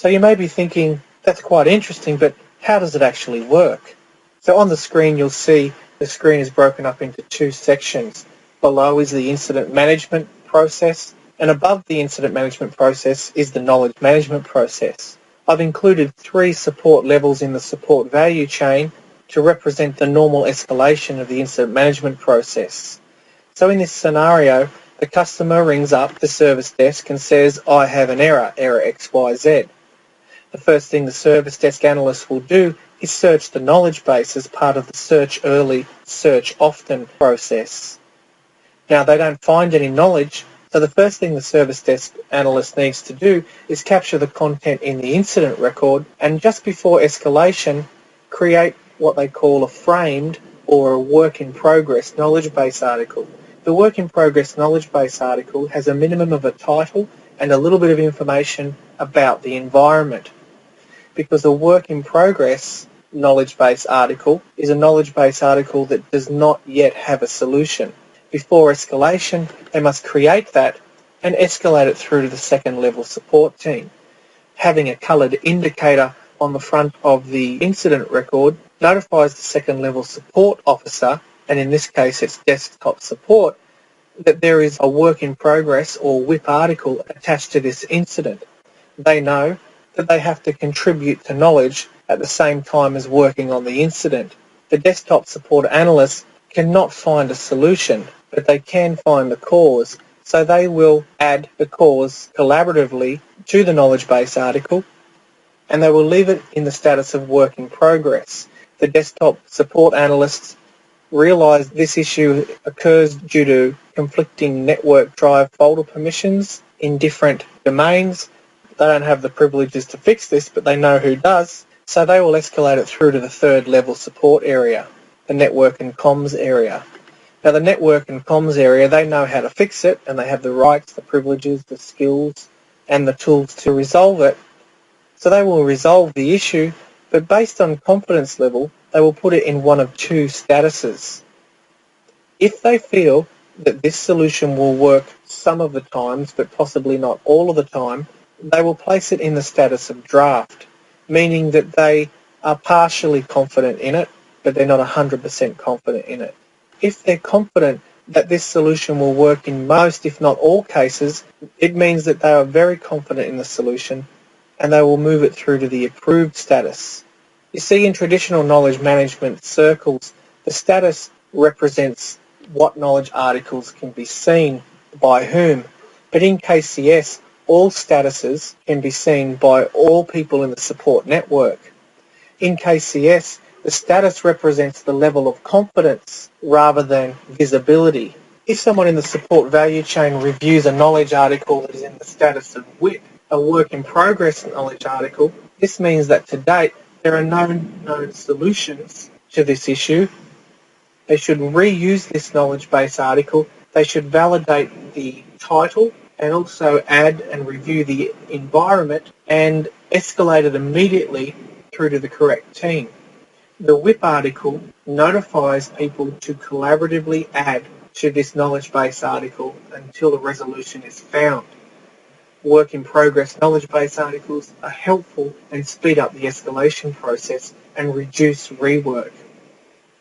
So you may be thinking, that's quite interesting, but how does it actually work? So on the screen you'll see the screen is broken up into two sections. Below is the incident management process, and above the incident management process is the knowledge management process. I've included 3 support levels in the support value chain to represent the normal escalation of the incident management process. So in this scenario, the customer rings up the service desk and says, I have an error XYZ. The first thing the service desk analyst will do is search the knowledge base as part of the search early, search often process. Now they don't find any knowledge, so the first thing the service desk analyst needs to do is capture the content in the incident record and just before escalation create what they call a framed or a work in progress knowledge base article. The work in progress knowledge base article has a minimum of a title and a little bit of information about the environment, because a work in progress knowledge base article is a knowledge base article that does not yet have a solution. Before escalation, they must create that and escalate it through to the second level support team. Having a coloured indicator on the front of the incident record notifies the second level support officer, and in this case it's desktop support, that there is a work in progress or WIP article attached to this incident. They know that they have to contribute to knowledge at the same time as working on the incident. The desktop support analyst cannot find a solution, but they can find the cause, so they will add the cause collaboratively to the knowledge base article, and they will leave it in the status of work in progress. The desktop support analysts realise this issue occurs due to conflicting network drive folder permissions in different domains. They don't have the privileges to fix this, but they know who does, so they will escalate it through to the third level support area, the network and comms area. Now the network and comms area, they know how to fix it, and they have the rights, the privileges, the skills and the tools to resolve it. So they will resolve the issue, but based on confidence level, they will put it in one of 2 statuses. If they feel that this solution will work some of the times, but possibly not all of the time, they will place it in the status of draft, meaning that they are partially confident in it, but they're not 100% confident in it. If they're confident that this solution will work in most, if not all cases, it means that they are very confident in the solution and they will move it through to the approved status. You see, in traditional knowledge management circles, the status represents what knowledge articles can be seen by whom, but in KCS, all statuses can be seen by all people in the support network. In KCS, the status represents the level of confidence rather than visibility. If someone in the support value chain reviews a knowledge article that is in the status of WIP, a work in progress knowledge article, this means that to date there are no known solutions to this issue. They should reuse this knowledge base article. They should validate the title and also add and review the environment and escalate it immediately through to the correct team. The WIP article notifies people to collaboratively add to this knowledge base article until the resolution is found. Work in progress knowledge base articles are helpful and speed up the escalation process and reduce rework.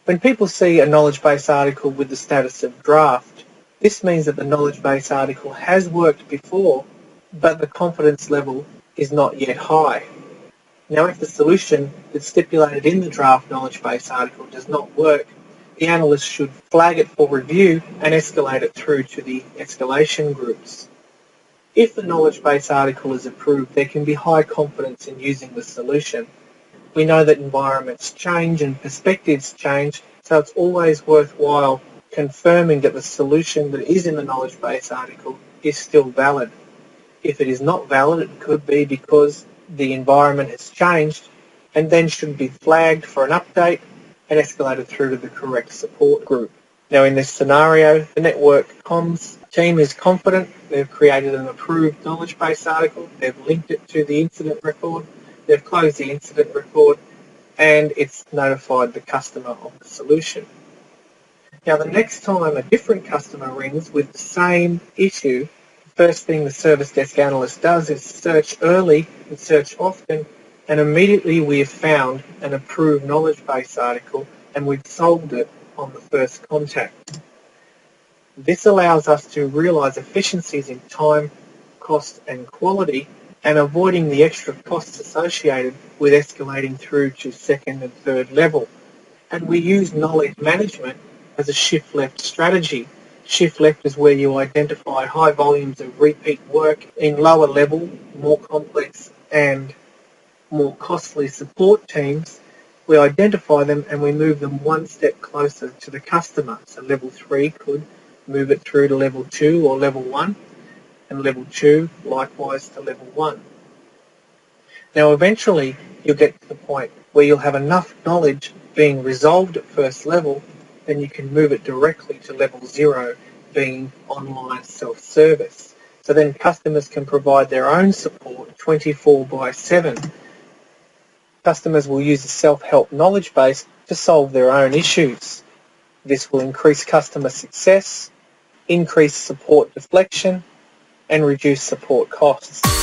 When people see a knowledge base article with the status of draft, this means that the knowledge base article has worked before, but the confidence level is not yet high. Now, if the solution that's stipulated in the draft knowledge base article does not work, the analyst should flag it for review and escalate it through to the escalation groups. If the knowledge base article is approved, there can be high confidence in using the solution. We know that environments change and perspectives change, so it's always worthwhile confirming that the solution that is in the knowledge base article is still valid. If it is not valid, it could be because the environment has changed and then should be flagged for an update and escalated through to the correct support group. Now in this scenario, the network comms team is confident. They've created an approved knowledge base article. They've linked it to the incident record. They've closed the incident record and it's notified the customer of the solution. Now the next time a different customer rings with the same issue, First thing the service desk analyst does is search early and search often, and immediately we have found an approved Knowledgebase article and we've solved it on the first contact. This allows us to realise efficiencies in time, cost and quality, and avoiding the extra costs associated with escalating through to second and third level. And we use knowledge management as a shift left strategy. Shift left is where you identify high volumes of repeat work in lower level, more complex and more costly support teams. We identify them and we move them one step closer to the customer. So level 3 could move it through to level 2 or level 1, and level 2 likewise to level 1. Now eventually you'll get to the point where you'll have enough knowledge being resolved at first level, then you can move it directly to level 0, being online self-service. So then customers can provide their own support 24/7. Customers will use the self-help knowledge base to solve their own issues. This will increase customer success, increase support deflection, and reduce support costs.